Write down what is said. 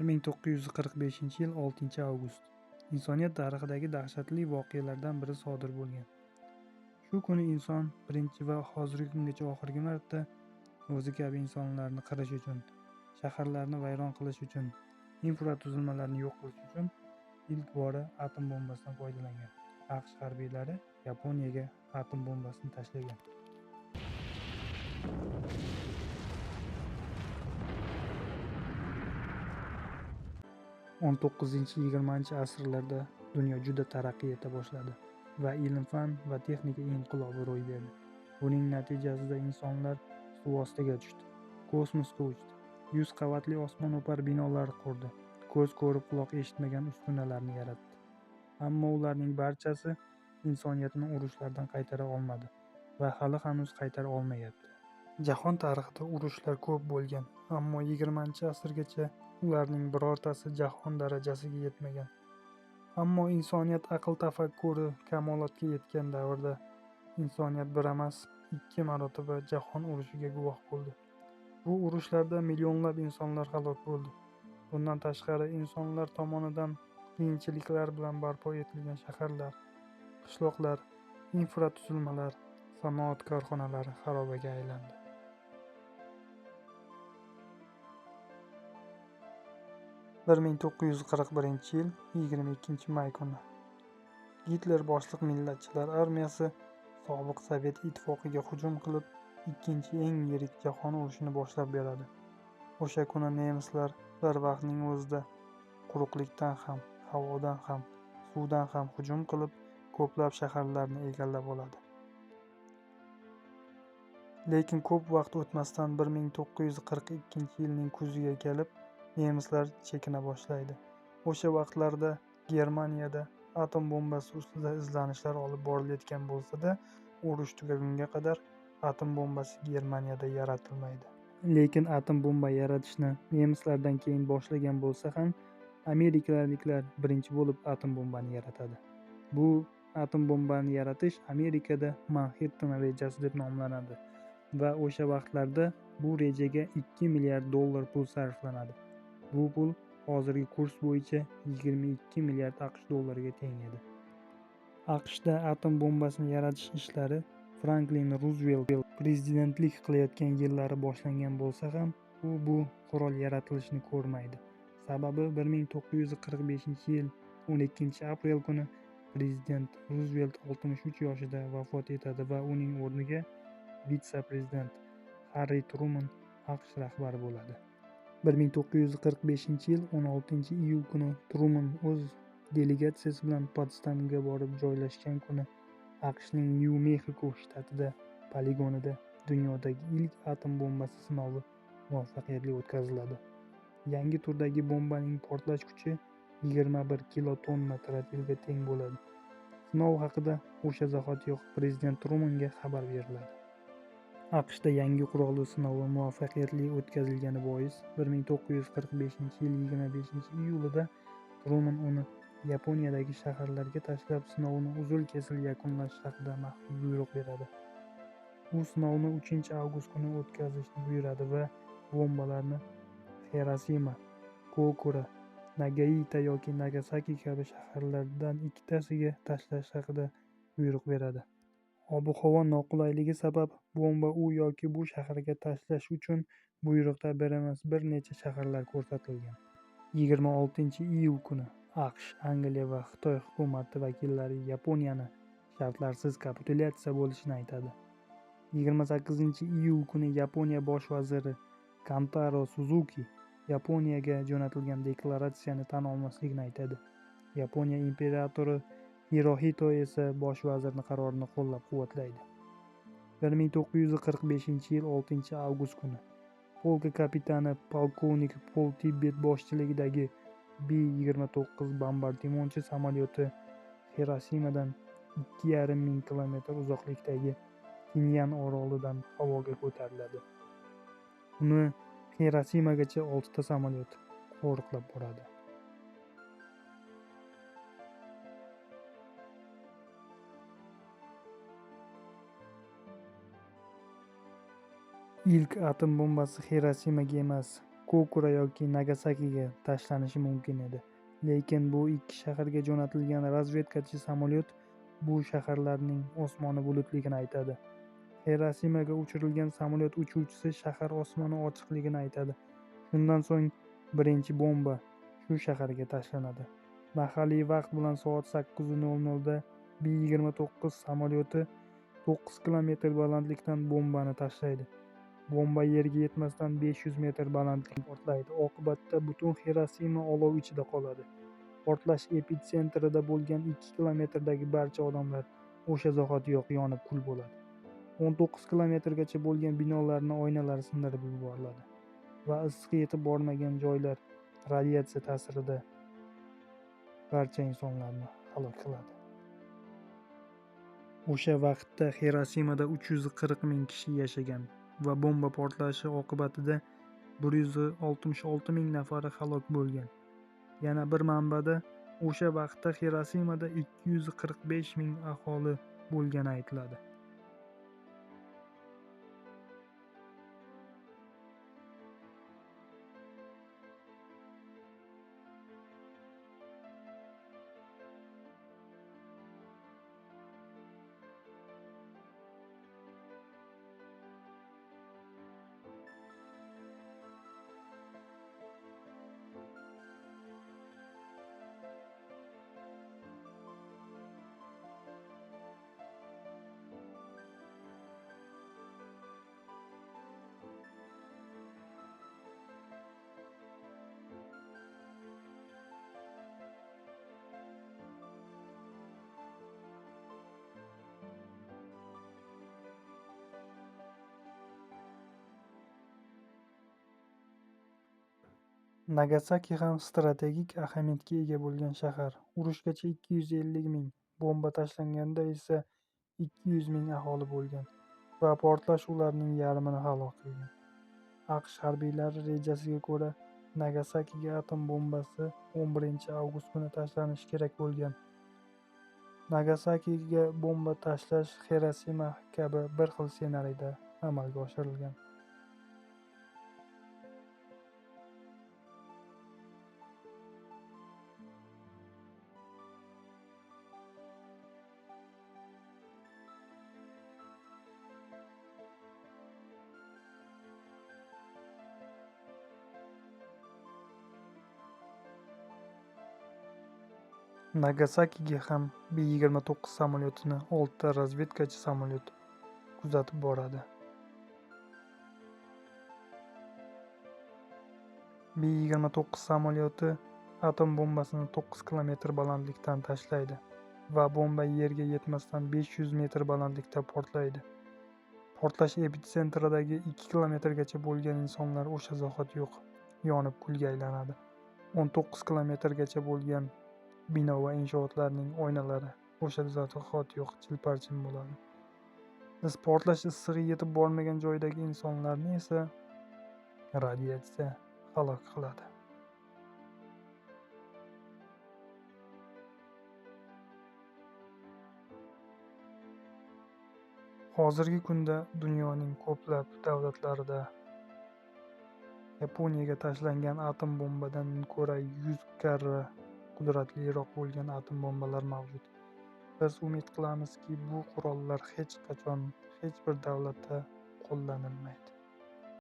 1945-yil 6-avgust insoniyat tarixidagi dahshatli voqealardan biri sodir bo'lgan. Shu kuni inson birinchi va hozirgi kungacha oxirgi marta o'zi kabi insonlarni qirish uchun, shaharlarni vayron qilish uchun, infratuzilmalarni yo'q qilish uchun ilk bora atom bombasidan foydalangan. AQSh harbiylari Yaponiyaga atom bombasini tashlagan. o'n 19-20 asrlarda dunyo juda taraqqiy eta boshladi va ilm-fan va texnika inqilobi ro'y berdi. Buning natijasida insonlar suv ostiga tushdi, kosmosga uchdi, 100 qavatli osmono'par binolar qurdi, ko'z ko'rib quloq eshitmagan uskunalarni yaratdi. Ammo ularning barchasi insoniyatni urushlardan qaytara olmadi va hali hanuz qaytara olmayapti. Jahon tarixida urushlar ko'p bo'lgan, ammo 20-asrgacha ularning birortasi jahon darajasiga yetmagan. Ammo insoniyat aql tafakkuri kamolotga yetgan davrda insoniyat bir emas, 2 marotaba jahon urushiga guvoh bo'ldi. Bu urushlarda millionlab insonlar halok bo'ldi. Bundan tashqari insonlar tomonidan qiyinchiliklar bilan barpo etilgan shaharlar, qishloqlar, infratuzilmalar, sanoat korxonalari xarobaga aylandi. Bir 1941-yil 22-may kuni Gitler boshliq millatchilar armiyasi sobiq Sovet ittifoqiga hujum qilib, ikkinchi eng yirik jahon urushini boshlab beradi. O'sha kuni nemislar bir vaqtning o'zida quruqlikdan ham, havodan ham, suvdan ham hujum qilib, ko'plab shaharlarni egallab oladi. Lekin ko'p vaqt o'tmasdan 1942-yilning kuziga kelib, nemislar chekina boshlaydi. O'sha vaqtlarda Germaniyada atom bombasi ustida izlanishlar olib borilayotgan bo'lsa-da, urush tugagunga qadar atom bombasi Germaniyada yaratilmaydi. Lekin atom bomba yaratishni nemislardan keyin boshlagan bo'lsa ham, amerikaliklar birinchi bo'lib atom bombani yaratadi. Bu atom bombani yaratish Amerikada Manhattan rejasi deb nomlanadi va o'sha vaqtlarda bu rejaga 2 milliard dollar pul sarflanadi. Bu pul hozirgi kurs bo'yicha 22 milliard AQSh dollariga teng edi. AQShda atom bombasini yaratish ishlari Franklin Ruzvelt prezidentlik qilayotgan yillari boshlangan bo'lsa ham, u bu qurol yaratilishini ko'rmaydi. Sababi 1945-yil 12-aprel kuni prezident Ruzvelt 63 yoshida vafot etadi va uning o'rniga vitse-prezident Harri Truman AQSh rahbari bo'ladi. 1945-yil 16-iyul kuni Truman o'z delegatsiyasi bilan Potsdamga borib joylashgan kuni AQShning Nyu-Mexiko shtatida poligonida dunyodagi ilk atom bombasi sinovi muvaffaqiyatli o'tkaziladi. Yangi turdagi bombaning portlash kuchi 21 kilotonna trotilga teng bo'ladi. Sinov haqida o'sha zahotiyoq prezident Trumanga xabar beriladi. AQShda yangi qurolli sinovi muvaffaqiyatli o'tkazilgani bois 1945-yil 25-iyulida Truman uni Yaponiyadagi shaharlarga tashlab sinovni uzil-kesil yakunlash haqida maxfiy buyruq beradi. U sinovni 3-avgust kuni o'tkazishni buyuradi va bombalarni Xirosima, Kokura, Nagaita yoki Nagasaki kabi shaharlardan ikkitasiga tashlash haqida buyruq beradi. Ob-havo noqulayligi sabab bomba u yoki bu shaharga tashlash uchun buyruqda bir emas, bir necha shaharlar ko'rsatilgan. 26-iyul kuni AQSh, Angliya va Xitoy hukumati vakillari Yaponiyani shartlarsiz kapitulyatsiya bo'lishini aytadi. 28-iyul kuni Yaponiya bosh vaziri Kantaro Suzuki Yaponiyaga jo'natilgan deklaratsiyani tan olmasligini aytadi. Yaponiya imperatori Hirohito esa bosh vazirning qarorini qo'llab-quvvatlaydi. 1945-yil 6-avgust kuni polka kapitani polkovnik Pol Tibbet boshchiligidagi B-29 bombardimonchi samolyoti Xirosimadan 2,5 ming kilometr uzoqlikdagi Kinyan orolidan havoga ko'tariladi. Uni Xirosimagacha 6 ta samolyot qo'riqlab boradi. Ilk atom bombasi Xirosimaga emas, Kokura yoki Nagasakiga tashlanishi mumkin edi. Lekin bu ikki shaharga jo'natilgan razvedkachi samolyot bu shaharlarning osmoni bulutligini aytadi. Xirosimaga uchirilgan samolyot uchuvchisi shahar osmoni ochiqligini aytadi. Shundan so'ng birinchi bomba shu shaharga tashlanadi. Mahalliy vaqt bilan soat 8:00 da B-29 samolyoti 9 kilometr balandlikdan bombani tashlaydi. Bomba yerga yetmasdan 500 metr balandlikda portlaydi. Oqibatda butun Xirosima olov ichida qoladi. Portlash epitsentrida bo'lgan 2 kilometrdagi barcha odamlar o'sha zahotiyoq yonib kul bo'ladi. 19 kilometrgacha bo'lgan binolarning oynalari sindirib yuboriladi va issiq yetib bormagan joylar radiatsiya ta'sirida barcha insonlarni halok qiladi. O'sha vaqtda Xirosimada 340 ming kishi yashagan va bomba portlashi oqibatida 166 ming nafari halok bo'lgan. Yana bir manbada o'sha vaqtda Xirosimada 245 ming aholi bo'lgani aytiladi. Nagasaki ham strategik ahamiyatga ega bo'lgan shahar. Urushgacha 250 ming, bomba tashlanganda esa 200 ming aholi bo'lgan va portlash ularning yarmini halok qilgan. AQSh harbiylari rejasiga ko'ra, Nagasakiga atom bombasi 11-avgust kuni tashlanishi kerak bo'lgan. Nagasakiga bomba tashlash Xirosima kabi bir xil ssenariyda amalga oshirilgan. Nagasakiga ham B-29 samolyotini 6 ta razvedkachi samolyot kuzatib boradi. B-29 samolyoti atom bombasini 9 kilometr balandlikdan tashlaydi va bomba yerga yetmasdan 500 metr balandlikda portlaydi. Portlash epitsentridagi 2 kilometrgacha bo'lgan insonlar o'sha zahotiyoq yonib kulga aylanadi. 19 kilometrgacha bo'lgan bino va inshootlarning oynalari o'sha zahotiyoq chilparchin bo'ladi. Biz portlash issig'i yetib bormagan joydagi insonlarni esa radiatsiya halok qiladi. Hozirgi kunda dunyoning ko'plab davlatlarida Yaponiyaga tashlangan atom bombadan ko'ra 100 karra qudratliroq bo'lgan atom bombalar mavjud. Biz umid qilamizki, bu qurollar hech qachon hech bir davlatda qo'llanilmaydi.